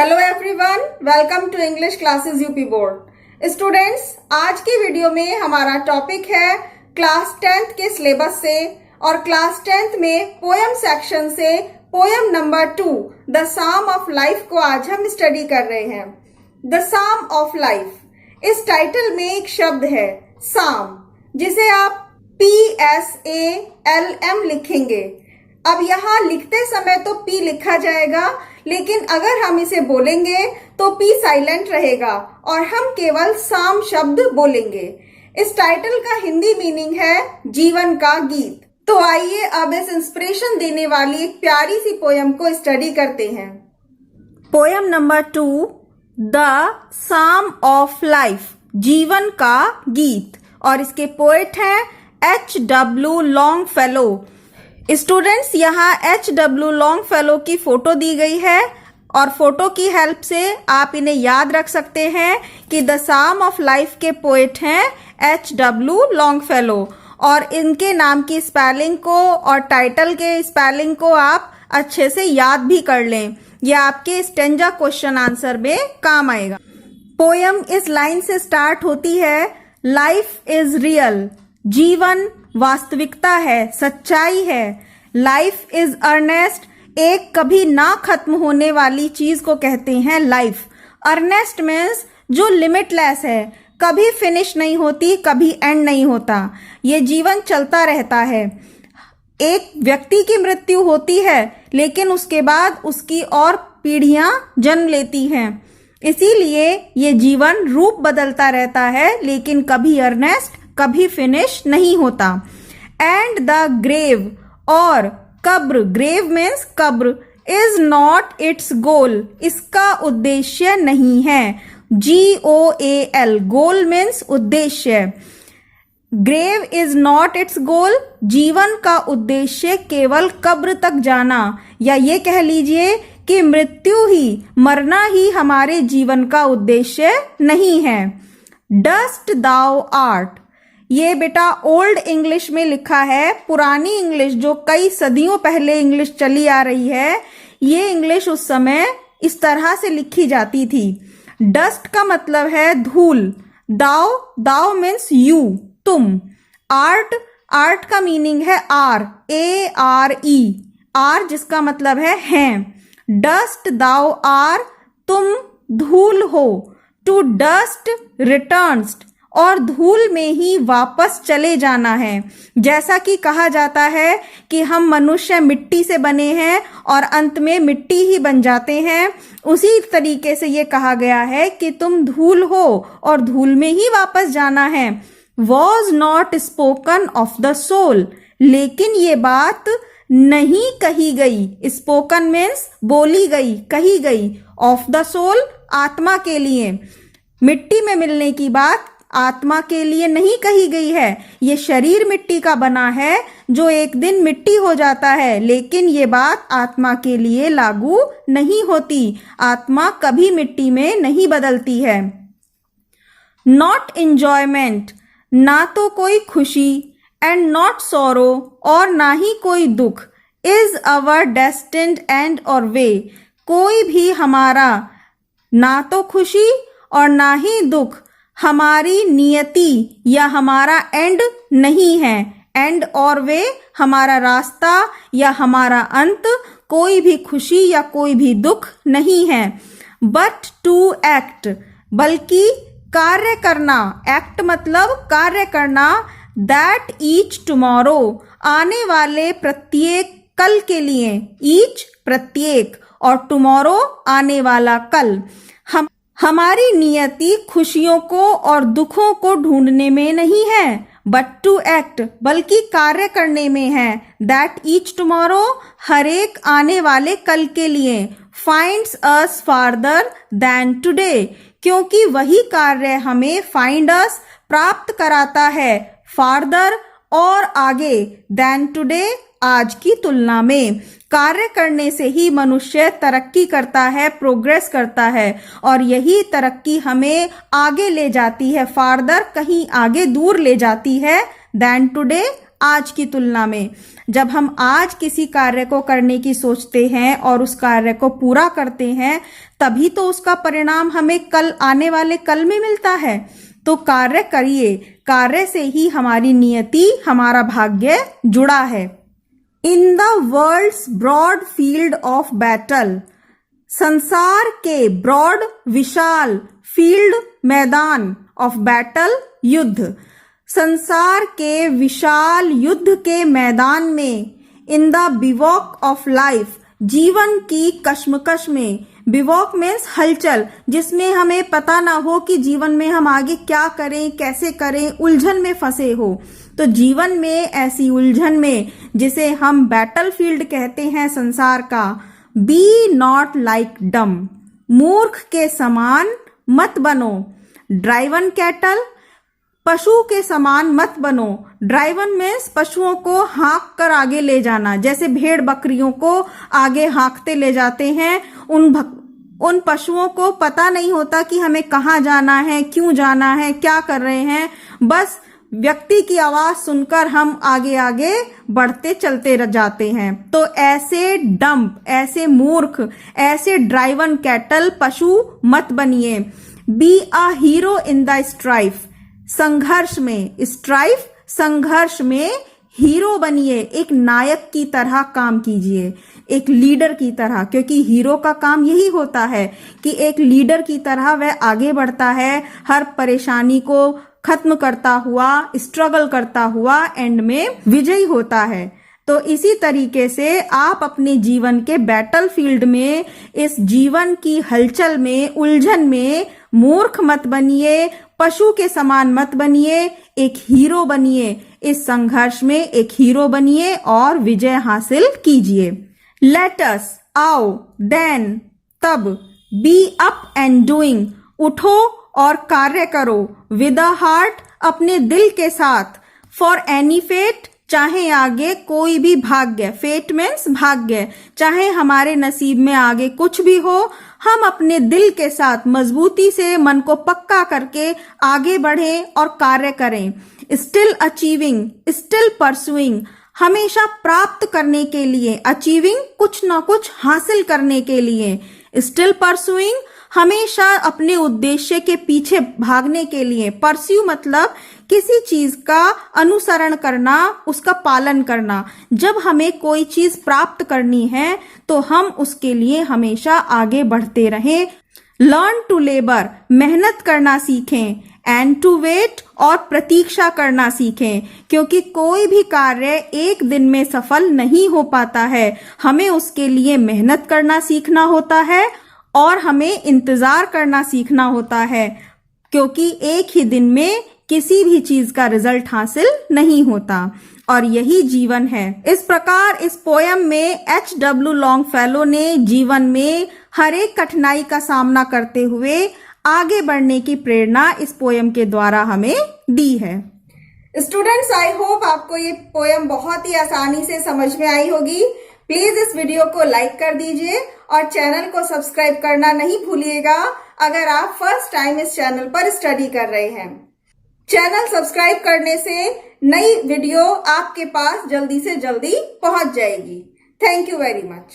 Hello everyone, welcome to English classes UP board. Students, आज की video में हमारा टॉपिक है क्लास 10th के सिलेबस से और क्लास 10th में पोयम सेक्शन से poem number 2 the psalm of life को आज हम स्टडी कर रहे हैं। द साम ऑफ लाइफ, इस टाइटल में एक शब्द है साम, जिसे आप PSALM लिखेंगे। अब यहाँ लिखते समय तो P लिखा जाएगा, लेकिन अगर हम इसे बोलेंगे तो P साइलेंट रहेगा और हम केवल साम शब्द बोलेंगे। इस टाइटल का हिंदी मीनिंग है जीवन का गीत। तो आइए अब इस इंस्पिरेशन देने वाली एक प्यारी सी पोयम को स्टडी करते हैं। Poem number 2 the psalm of life, जीवन का गीत, और इसके पोएट हैं H.W. लॉन्गफेलो। स्टूडेंट्स, यहाँ H.W. लॉन्गफेलो की फोटो दी गई है और फोटो की हेल्प से आप इन्हें याद रख सकते हैं कि द साम ऑफ लाइफ के पोएट हैं H.W. लॉन्गफेलो, और इनके नाम की स्पेलिंग को और टाइटल के स्पेलिंग को आप अच्छे से याद भी कर लें। यह आपके स्टेंजा क्वेश्चन आंसर में काम आएगा। पोयम इस लाइन से स्टार्ट होती है, लाइफ इज रियल, जीवन वास्तविकता है, सच्चाई है। लाइफ इज अर्नेस्ट, एक कभी ना खत्म होने वाली चीज को कहते हैं लाइफ। अर्नेस्ट मीन्स जो लिमिटलेस है, कभी फिनिश नहीं होती, कभी एंड नहीं होता, ये जीवन चलता रहता है। एक व्यक्ति की मृत्यु होती है, लेकिन उसके बाद उसकी और पीढ़ियां जन्म लेती हैं। इसीलिए ये जीवन रूप बदलता रहता है, लेकिन कभी अर्नेस्ट, कभी फिनिश नहीं होता। एंड द ग्रेव, और कब्र, ग्रेव मीन्स कब्र, इज नॉट इट्स गोल, इसका उद्देश्य नहीं है। GOAL, गोल मीन्स उद्देश्य। ग्रेव इज नॉट इट्स गोल, जीवन का उद्देश्य केवल कब्र तक जाना, या ये कह लीजिए कि मृत्यु ही, मरना ही हमारे जीवन का उद्देश्य नहीं है। डस्ट दाउ आर्ट, ये बेटा ओल्ड इंग्लिश में लिखा है। पुरानी इंग्लिश जो कई सदियों पहले इंग्लिश चली आ रही है, ये इंग्लिश उस समय इस तरह से लिखी जाती थी। डस्ट का मतलब है धूल, दाव, दाव मीन्स यू, तुम। आर्ट, आर्ट का मीनिंग है ARE, आर जिसका मतलब है। डस्ट दाव आर, तुम धूल हो। टू डस्ट रिटर्न्स, और धूल में ही वापस चले जाना है। जैसा कि कहा जाता है कि हम मनुष्य मिट्टी से बने हैं और अंत में मिट्टी ही बन जाते हैं, उसी तरीके से ये कहा गया है कि तुम धूल हो और धूल में ही वापस जाना है। Was not spoken of the soul, लेकिन ये बात नहीं कही गई। स्पोकन मीन्स बोली गई, कही गई। ऑफ द सोल, आत्मा के लिए। मिट्टी में मिलने की बात आत्मा के लिए नहीं कही गई है। ये शरीर मिट्टी का बना है जो एक दिन मिट्टी हो जाता है, लेकिन ये बात आत्मा के लिए लागू नहीं होती। आत्मा कभी मिट्टी में नहीं बदलती है। नॉट इंजॉयमेंट, ना तो कोई खुशी, एंड नॉट सोरो, और ना ही कोई दुख। इज अवर डेस्टिन्ड एंड और वे, कोई भी हमारा ना तो खुशी और ना ही दुख हमारी नियति या हमारा एंड नहीं है। एंड और वे हमारा रास्ता या हमारा अंत, कोई भी खुशी या कोई भी दुख नहीं है। बट टू एक्ट, बल्कि कार्य करना। एक्ट मतलब कार्य करना। दैट ईच टुमारो, आने वाले प्रत्येक कल के लिए। ईच प्रत्येक, और टुमारो आने वाला कल। हमारी नियति खुशियों को और दुखों को ढूंढने में नहीं है, बट टू एक्ट, बल्कि कार्य करने में है। दैट ईच टुमारो, हर एक आने वाले कल के लिए। फाइंड्स अस फार्दर देन टुडे, क्योंकि वही कार्य हमें फाइंड अस, प्राप्त कराता है, फार्दर, और आगे, देन टुडे, आज की तुलना में। कार्य करने से ही मनुष्य तरक्की करता है, प्रोग्रेस करता है, और यही तरक्की हमें आगे ले जाती है। फार्दर, कहीं आगे दूर ले जाती है। देन टुडे, आज की तुलना में। जब हम आज किसी कार्य को करने की सोचते हैं और उस कार्य को पूरा करते हैं, तभी तो उसका परिणाम हमें कल आने वाले कल में मिलता है। तो कार्य करिए, कार्य से ही हमारी नियति, हमारा भाग्य जुड़ा है। In the world's broad field of battle, संसार के ब्रॉड विशाल फील्ड मैदान ऑफ बैटल युद्ध, संसार के विशाल युद्ध के मैदान में, in the bivouac of life, जीवन की कश्मकश में, बिवॉक मीन्स हलचल, जिसमें हमें पता ना हो कि जीवन में हम आगे क्या करें, कैसे करें, उलझन में फंसे हो। तो जीवन में ऐसी उलझन में, जिसे हम बैटल फील्ड कहते हैं संसार का, बी नॉट लाइक डम, मूर्ख के समान मत बनो। ड्राइवन कैटल, पशु के समान मत बनो। ड्राइवन मीन्स पशुओं को हाँक कर आगे ले जाना, जैसे भेड़ बकरियों को आगे हाँकते ले जाते हैं। उन पशुओं को पता नहीं होता कि हमें कहाँ जाना है, क्यों जाना है, क्या कर रहे हैं। बस व्यक्ति की आवाज सुनकर हम आगे आगे बढ़ते चलते जाते हैं। तो ऐसे डंप, ऐसे मूर्ख, ऐसे ड्राइवन कैटल पशु मत बनिए। Be a hero in the strife, संघर्ष में, स्ट्राइफ संघर्ष में हीरो बनिए। एक नायक की तरह काम कीजिए, एक लीडर की तरह, क्योंकि हीरो का काम यही होता है कि एक लीडर की तरह वह आगे बढ़ता है, हर परेशानी को खत्म करता हुआ, स्ट्रगल करता हुआ एंड में विजयी होता है। तो इसी तरीके से आप अपने जीवन के बैटल फील्ड में, इस जीवन की हलचल में, उलझन में मूर्ख मत बनिए, पशु के समान मत बनिए, एक हीरो बनिए। इस संघर्ष में एक हीरो बनिए और विजय हासिल कीजिए। लेट अस, आओ, देन, तब, बी अप एंड डूइंग, उठो और कार्य करो। विद अ हार्ट, अपने दिल के साथ। फॉर एनी फेट, चाहे आगे कोई भी भाग्य, फेट मीन्स भाग्य, चाहे हमारे नसीब में आगे कुछ भी हो, हम अपने दिल के साथ मजबूती से मन को पक्का करके आगे बढ़ें और कार्य करें। स्टिल अचीविंग, स्टिल परसुइंग, हमेशा प्राप्त करने के लिए, अचीविंग कुछ ना कुछ हासिल करने के लिए, स्टिल परसुइंग हमेशा अपने उद्देश्य के पीछे भागने के लिए। परस्यू मतलब किसी चीज का अनुसरण करना, उसका पालन करना। जब हमें कोई चीज प्राप्त करनी है तो हम उसके लिए हमेशा आगे बढ़ते रहें। लर्न टू लेबर, मेहनत करना सीखें। एंड टू वेट, और प्रतीक्षा करना सीखें, क्योंकि कोई भी कार्य एक दिन में सफल नहीं हो पाता है। हमें उसके लिए मेहनत करना सीखना होता है और हमें इंतजार करना सीखना होता है, क्योंकि एक ही दिन में किसी भी चीज का रिजल्ट हासिल नहीं होता। और यही जीवन है। इस प्रकार इस पोयम में H.W. लॉन्गफेलो ने जीवन में हर एक कठिनाई का सामना करते हुए आगे बढ़ने की प्रेरणा इस पोयम के द्वारा हमें दी है। स्टूडेंट्स, आई होप आपको ये पोयम बहुत ही आसानी से समझ में आई होगी। प्लीज इस वीडियो को लाइक कर दीजिए और चैनल को सब्सक्राइब करना नहीं भूलिएगा अगर आप फर्स्ट टाइम इस चैनल पर स्टडी कर रहे हैं। चैनल सब्सक्राइब करने से नई वीडियो आपके पास जल्दी से जल्दी पहुंच जाएगी। Thank you very much.